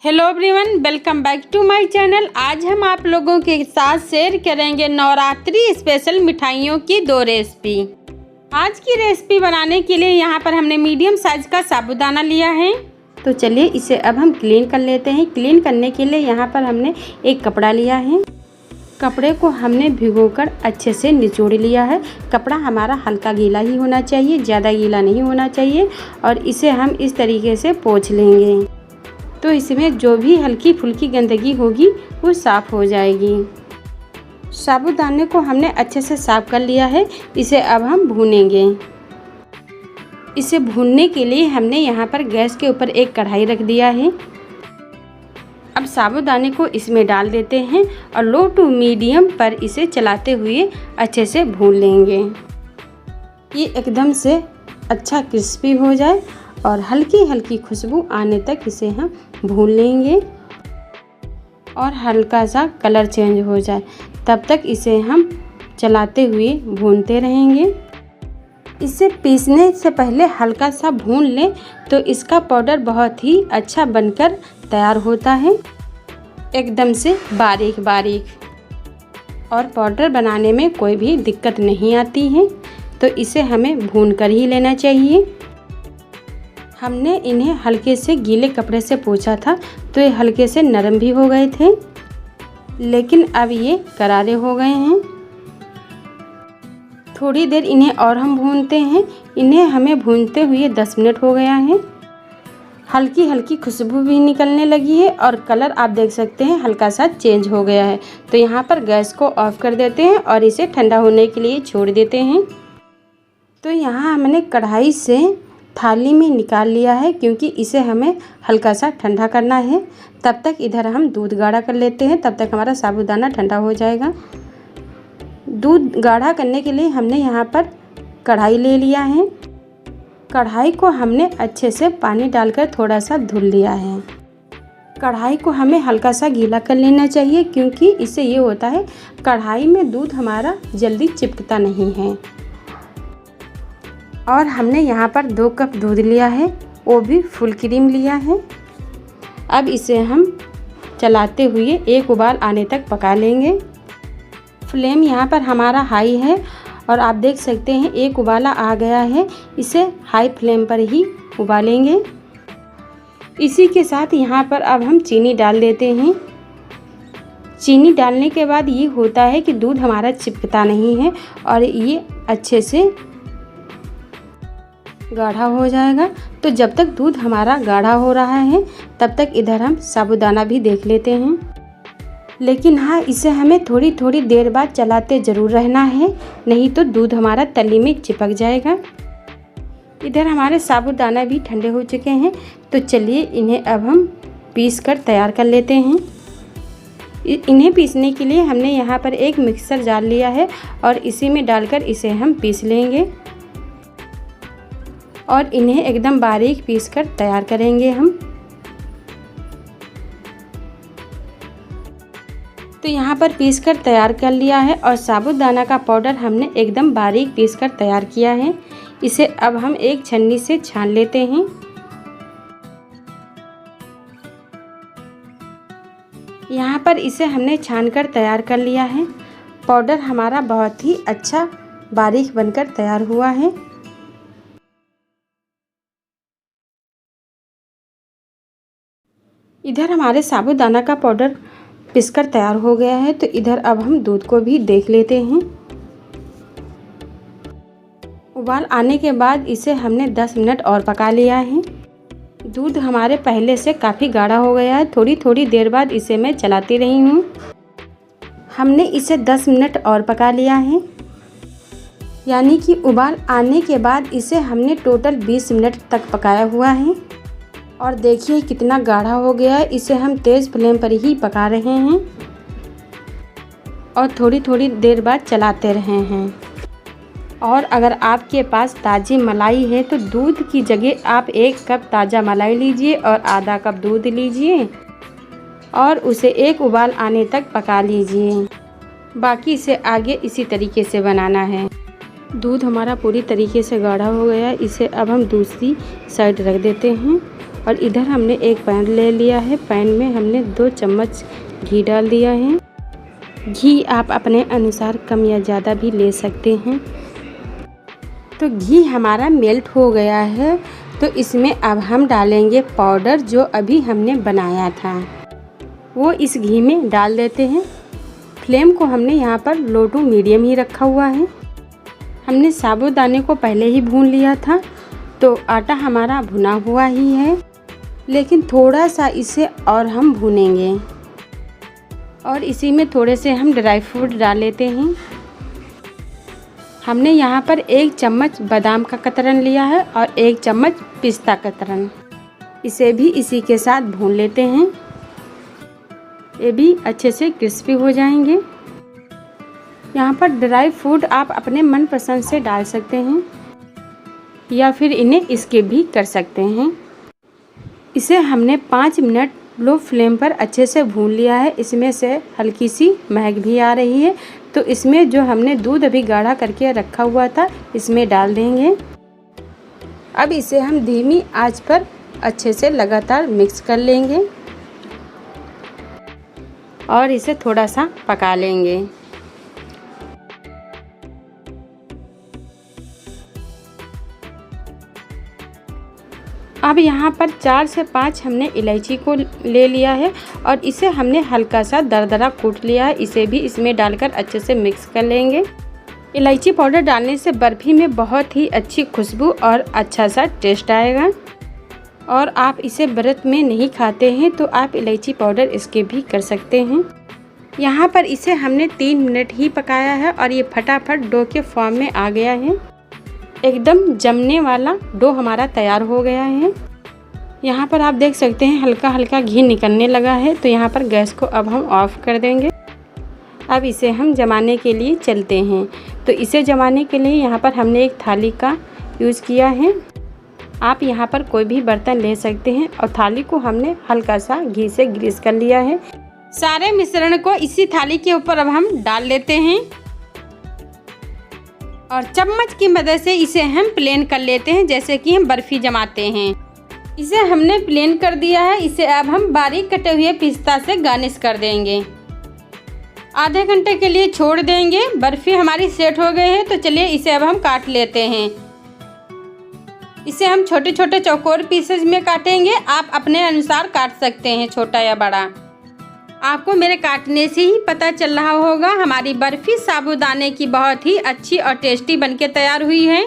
Hello everyone, welcome back to my channel. आज हम आप लोगों के साथ शेयर करेंगे नवरात्रि स्पेशल मिठाइयों की 2 रेसिपी। आज की रेसिपी बनाने के लिए यहाँ पर हमने मीडियम साइज का साबूदाना लिया है। तो चलिए इसे अब हम क्लीन कर लेते हैं। क्लीन करने के लिए यहाँ पर हमने एक कपड़ा लिया है। कपड़े को हमने भिगोकर अच्छे से निचोड़ लिया है। कपड़ा हमारा हल्का गीला ही होना चाहिए, ज़्यादा गीला नहीं होना चाहिए। और इसे हम इस तरीके से पोंछ लेंगे तो इसमें जो भी हल्की फुल्की गंदगी होगी वो साफ़ हो जाएगी। साबूदाने को हमने अच्छे से साफ़ कर लिया है। इसे अब हम भूनेंगे। इसे भूनने के लिए हमने यहाँ पर गैस के ऊपर एक कढ़ाई रख दिया है। अब साबूदाने को इसमें डाल देते हैं और लो टू मीडियम पर इसे चलाते हुए अच्छे से भून लेंगे। ये एकदम से अच्छा क्रिस्पी हो जाए और हल्की हल्की खुशबू आने तक इसे हम भून लेंगे और हल्का सा कलर चेंज हो जाए तब तक इसे हम चलाते हुए भूनते रहेंगे। इसे पीसने से पहले हल्का सा भून लें तो इसका पाउडर बहुत ही अच्छा बनकर तैयार होता है, एकदम से बारीक बारीक। और पाउडर बनाने में कोई भी दिक्कत नहीं आती है, तो इसे हमें भून कर ही लेना चाहिए। हमने इन्हें हल्के से गीले कपड़े से पोंछा था तो ये हल्के से नरम भी हो गए थे, लेकिन अब ये करारे हो गए हैं। थोड़ी देर इन्हें और हम भूनते हैं। इन्हें हमें भूनते हुए 10 मिनट हो गया है। हल्की हल्की खुशबू भी निकलने लगी है और कलर आप देख सकते हैं हल्का सा चेंज हो गया है। तो यहाँ पर गैस को ऑफ कर देते हैं और इसे ठंडा होने के लिए छोड़ देते हैं। तो यहाँ हमने कढ़ाई से थाली में निकाल लिया है, क्योंकि इसे हमें हल्का सा ठंडा करना है। तब तक इधर हम दूध गाढ़ा कर लेते हैं, तब तक हमारा साबूदाना ठंडा हो जाएगा। दूध गाढ़ा करने के लिए हमने यहाँ पर कढ़ाई ले लिया है। कढ़ाई को हमने अच्छे से पानी डालकर थोड़ा सा धुल लिया है। कढ़ाई को हमें हल्का सा गीला कर लेना चाहिए, क्योंकि इससे ये होता है कढ़ाई में दूध हमारा जल्दी चिपकता नहीं है। और हमने यहाँ पर 2 कप दूध लिया है, वो भी फुल क्रीम लिया है। अब इसे हम चलाते हुए एक उबाल आने तक पका लेंगे। फ्लेम यहाँ पर हमारा हाई है और आप देख सकते हैं एक उबाला आ गया है। इसे हाई फ्लेम पर ही उबालेंगे। इसी के साथ यहाँ पर अब हम चीनी डाल देते हैं। चीनी डालने के बाद ये होता है कि दूध हमारा चिपकता नहीं है और ये अच्छे से गाढ़ा हो जाएगा। तो जब तक दूध हमारा गाढ़ा हो रहा है तब तक इधर हम साबूदाना भी देख लेते हैं। लेकिन हाँ, इसे हमें थोड़ी थोड़ी देर बाद चलाते ज़रूर रहना है, नहीं तो दूध हमारा तली में चिपक जाएगा। इधर हमारे साबूदाना भी ठंडे हो चुके हैं। तो चलिए इन्हें अब हम पीस कर तैयार कर लेते हैं। इन्हें पीसने के लिए हमने यहाँ पर एक मिक्सर जार लिया है और इसी में डालकर इसे हम पीस लेंगे और इन्हें एकदम बारीक पीस कर तैयार करेंगे हम। तो यहाँ पर पीस कर तैयार कर लिया है और साबूदाना का पाउडर हमने एकदम बारीक पीस कर तैयार किया है। इसे अब हम एक छन्नी से छान लेते हैं। यहाँ पर इसे हमने छान कर तैयार कर लिया है। पाउडर हमारा बहुत ही अच्छा बारीक बनकर तैयार हुआ है। इधर हमारे साबूदाना का पाउडर पिसकर तैयार हो गया है। तो इधर अब हम दूध को भी देख लेते हैं। उबाल आने के बाद इसे हमने 10 मिनट और पका लिया है। दूध हमारे पहले से काफ़ी गाढ़ा हो गया है। थोड़ी थोड़ी देर बाद इसे मैं चलाती रही हूँ। हमने इसे 10 मिनट और पका लिया है, यानी कि उबाल आने के बाद इसे हमने टोटल 20 मिनट तक पकाया हुआ है। और देखिए कितना गाढ़ा हो गया है। इसे हम तेज़ फ्लेम पर ही पका रहे हैं और थोड़ी थोड़ी देर बाद चलाते रहे हैं। और अगर आपके पास ताज़ी मलाई है तो दूध की जगह आप 1 कप ताज़ा मलाई लीजिए और आधा कप दूध लीजिए और उसे एक उबाल आने तक पका लीजिए। बाकी इसे आगे इसी तरीके से बनाना है। दूध हमारा पूरी तरीके से गाढ़ा हो गया है। इसे अब हम दूसरी साइड रख देते हैं और इधर हमने एक पैन ले लिया है। पैन में हमने 2 चम्मच घी डाल दिया है। घी आप अपने अनुसार कम या ज़्यादा भी ले सकते हैं। तो घी हमारा मेल्ट हो गया है, तो इसमें अब हम डालेंगे पाउडर जो अभी हमने बनाया था, वो इस घी में डाल देते हैं। फ्लेम को हमने यहाँ पर लो टू मीडियम ही रखा हुआ है। हमने साबूदाने को पहले ही भून लिया था, तो आटा हमारा भुना हुआ ही है, लेकिन थोड़ा सा इसे और हम भूनेंगे। और इसी में थोड़े से हम ड्राई फ्रूट डाल लेते हैं। हमने यहाँ पर 1 चम्मच बादाम का कतरन लिया है और 1 चम्मच पिस्ता कतरन, इसे भी इसी के साथ भून लेते हैं। ये भी अच्छे से क्रिस्पी हो जाएंगे। यहाँ पर ड्राई फ्रूट आप अपने मनपसंद से डाल सकते हैं या फिर इन्हें स्किप भी कर सकते हैं। इसे हमने 5 मिनट लो फ्लेम पर अच्छे से भून लिया है। इसमें से हल्की सी महक भी आ रही है, तो इसमें जो हमने दूध अभी गाढ़ा करके रखा हुआ था इसमें डाल देंगे। अब इसे हम धीमी आंच पर अच्छे से लगातार मिक्स कर लेंगे और इसे थोड़ा सा पका लेंगे। अब यहाँ पर 4 से 5 हमने इलायची को ले लिया है और इसे हमने हल्का सा दरदरा कूट लिया है। इसे भी इसमें डालकर अच्छे से मिक्स कर लेंगे। इलायची पाउडर डालने से बर्फ़ी में बहुत ही अच्छी खुशबू और अच्छा सा टेस्ट आएगा। और आप इसे व्रत में नहीं खाते हैं तो आप इलायची पाउडर स्किप भी कर सकते हैं। यहाँ पर इसे हमने 3 मिनट ही पकाया है और ये फटाफट डो के फॉर्म में आ गया है। एकदम जमने वाला डो हमारा तैयार हो गया है। यहाँ पर आप देख सकते हैं हल्का हल्का घी निकलने लगा है, तो यहाँ पर गैस को अब हम ऑफ़ कर देंगे। अब इसे हम जमाने के लिए चलते हैं। तो इसे जमाने के लिए यहाँ पर हमने एक थाली का यूज़ किया है। आप यहाँ पर कोई भी बर्तन ले सकते हैं और थाली को हमने हल्का सा घी से ग्रीस कर लिया है। सारे मिश्रण को इसी थाली के ऊपर अब हम डाल लेते हैं और चम्मच की मदद से इसे हम प्लेन कर लेते हैं, जैसे कि हम बर्फ़ी जमाते हैं। इसे हमने प्लेन कर दिया है। इसे अब हम बारीक कटे हुए पिस्ता से गार्निश कर देंगे। आधे घंटे के लिए छोड़ देंगे। बर्फ़ी हमारी सेट हो गई है, तो चलिए इसे अब हम काट लेते हैं। इसे हम छोटे छोटे चौकोर पीसेज में काटेंगे। आप अपने अनुसार काट सकते हैं, छोटा या बड़ा। आपको मेरे काटने से ही पता चल रहा होगा हमारी बर्फ़ी साबूदाने की बहुत ही अच्छी और टेस्टी बनके तैयार हुई है।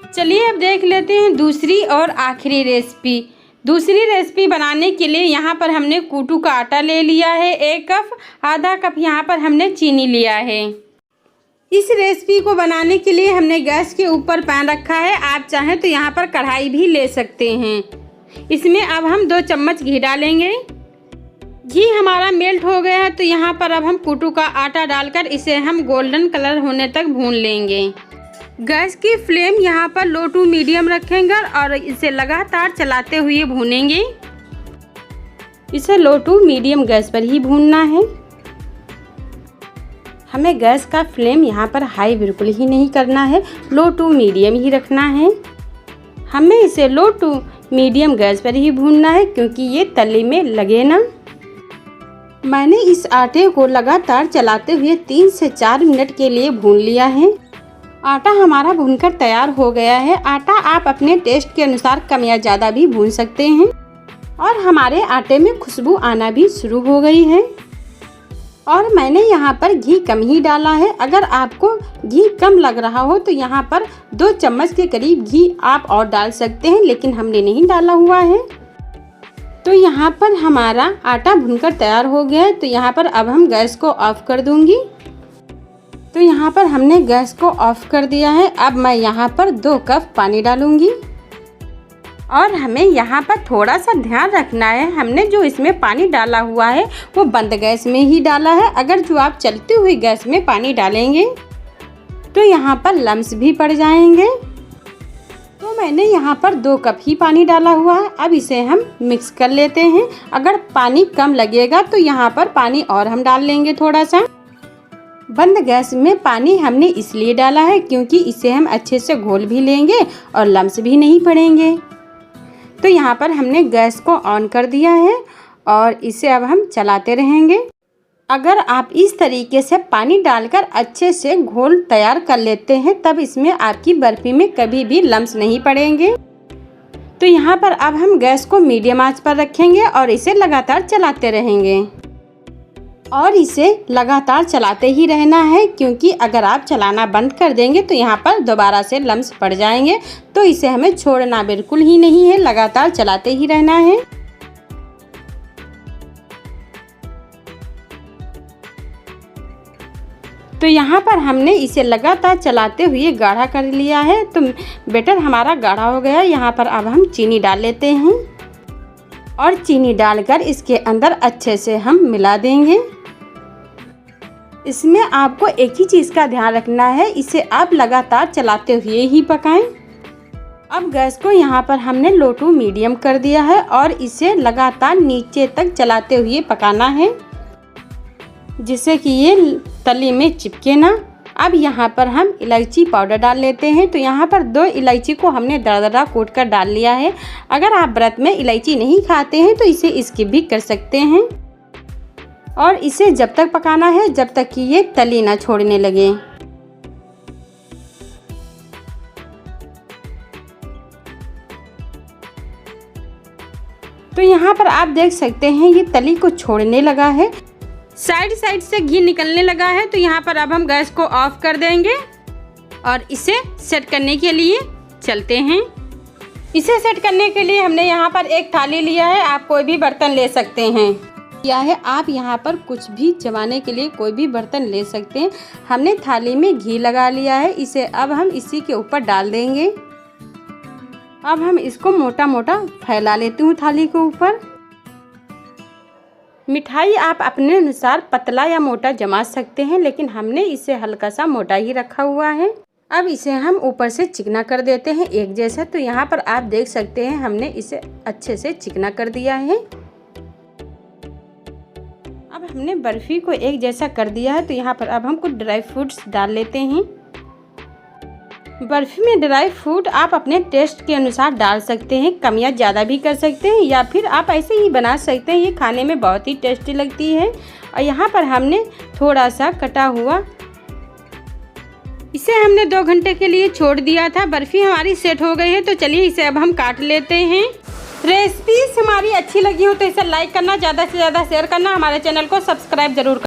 चलिए अब देख लेते हैं दूसरी और आखिरी रेसिपी। दूसरी रेसिपी बनाने के लिए यहाँ पर हमने कूटू का आटा ले लिया है 1 कप। आधा कप यहाँ पर हमने चीनी लिया है। इस रेसिपी को बनाने के लिए हमने गैस के ऊपर पैन रखा है। आप चाहें तो यहाँ पर कढ़ाई भी ले सकते हैं। इसमें अब हम 2 चम्मच घी डालेंगे। घी हमारा मेल्ट हो गया है, तो यहाँ पर अब हम कूटू का आटा डालकर इसे हम गोल्डन कलर होने तक भून लेंगे। गैस की फ्लेम यहाँ पर लो टू मीडियम रखेंगे और इसे लगातार चलाते हुए भूनेंगे। इसे लो टू मीडियम गैस पर ही भूनना है। हमें गैस का फ्लेम यहाँ पर हाई बिल्कुल ही नहीं करना है, लो टू मीडियम ही रखना है। हमें इसे लो टू मीडियम गैस पर ही भूनना है, क्योंकि ये तले में लगे ना। मैंने इस आटे को लगातार चलाते हुए 3 से 4 मिनट के लिए भून लिया है। आटा हमारा भूनकर तैयार हो गया है। आटा आप अपने टेस्ट के अनुसार कम या ज़्यादा भी भून सकते हैं। और हमारे आटे में खुशबू आना भी शुरू हो गई है। और मैंने यहाँ पर घी कम ही डाला है। अगर आपको घी कम लग रहा हो तो यहाँ पर 2 चम्मच के करीब घी आप और डाल सकते हैं, लेकिन हमने नहीं डाला हुआ है। तो यहाँ पर हमारा आटा भुनकर तैयार हो गया है। तो यहाँ पर अब हम गैस को ऑफ़ कर दूँगी। तो यहाँ पर हमने गैस को ऑफ़ कर दिया है। अब मैं यहाँ पर 2 कप पानी डालूँगी। और हमें यहाँ पर थोड़ा सा ध्यान रखना है, हमने जो इसमें पानी डाला हुआ है वो बंद गैस में ही डाला है। अगर जो आप चलती हुई गैस में पानी डालेंगे तो यहाँ पर लम्स भी पड़ जाएंगे। तो मैंने यहाँ पर 2 कप ही पानी डाला हुआ है। अब इसे हम मिक्स कर लेते हैं। अगर पानी कम लगेगा तो यहाँ पर पानी और हम डाल लेंगे थोड़ा सा। बंद गैस में पानी हमने इसलिए डाला है क्योंकि इसे हम अच्छे से घोल भी लेंगे और लम्स भी नहीं पड़ेंगे। तो यहाँ पर हमने गैस को ऑन कर दिया है और इसे अब हम चलाते रहेंगे। अगर आप इस तरीके से पानी डालकर अच्छे से घोल तैयार कर लेते हैं तब इसमें आपकी बर्फ़ी में कभी भी लम्स नहीं पड़ेंगे। तो यहाँ पर अब हम गैस को मीडियम आंच पर रखेंगे और इसे लगातार चलाते रहेंगे। और इसे लगातार चलाते ही रहना है, क्योंकि अगर आप चलाना बंद कर देंगे तो यहाँ पर दोबारा से लम्स पड़ जाएंगे। तो इसे हमें छोड़ना बिल्कुल ही नहीं है, लगातार चलाते ही रहना है। तो यहाँ पर हमने इसे लगातार चलाते हुए गाढ़ा कर लिया है। तो बैटर हमारा गाढ़ा हो गया। यहाँ पर अब हम चीनी डाल लेते हैं और चीनी डालकर इसके अंदर अच्छे से हम मिला देंगे। इसमें आपको एक ही चीज़ का ध्यान रखना है, इसे आप लगातार चलाते हुए ही पकाएं। अब गैस को यहाँ पर हमने लो टू मीडियम कर दिया है और इसे लगातार नीचे तक चलाते हुए पकाना है, जिससे कि ये तली में चिपके ना। अब यहाँ पर हम इलायची पाउडर डाल लेते हैं। तो यहाँ पर 2 इलायची को हमने दरदरा कूट कर डाल लिया है। अगर आप व्रत में इलायची नहीं खाते हैं तो इसे स्किप भी कर सकते हैं। और इसे जब तक पकाना है जब तक कि ये तली ना छोड़ने लगे। तो यहाँ पर आप देख सकते हैं ये तली को छोड़ने लगा है, साइड से घी निकलने लगा है। तो यहाँ पर अब हम गैस को ऑफ कर देंगे और इसे सेट करने के लिए चलते हैं। इसे सेट करने के लिए हमने यहाँ पर एक थाली लिया है, आप कोई भी बर्तन ले सकते हैं। या है आप यहाँ पर कुछ भी जमाने के लिए कोई भी बर्तन ले सकते हैं। हमने थाली में घी लगा लिया है, इसे अब हम इसी के ऊपर डाल देंगे। अब हम इसको मोटा मोटा फैला लेती हूँ थाली के ऊपर। मिठाई आप अपने अनुसार पतला या मोटा जमा सकते हैं, लेकिन हमने इसे हल्का सा मोटा ही रखा हुआ है। अब इसे हम ऊपर से चिकना कर देते हैं एक जैसा। तो यहाँ पर आप देख सकते हैं हमने इसे अच्छे से चिकना कर दिया है। अब हमने बर्फ़ी को एक जैसा कर दिया है। तो यहाँ पर अब हम कुछ ड्राई फ्रूट्स डाल लेते हैं। बर्फ़ी में ड्राई फ्रूट आप अपने टेस्ट के अनुसार डाल सकते हैं, कम या ज़्यादा भी कर सकते हैं, या फिर आप ऐसे ही बना सकते हैं। ये खाने में बहुत ही टेस्टी लगती है। और यहाँ पर हमने थोड़ा सा कटा हुआ, इसे हमने 2 घंटे के लिए छोड़ दिया था। बर्फ़ी हमारी सेट हो गई है। तो चलिए इसे अब हम काट लेते हैं। रेसिपीज हमारी अच्छी लगी हो तो इसे लाइक करना, ज़्यादा से ज़्यादा शेयर करना, हमारे चैनल को सब्सक्राइब जरूर करना।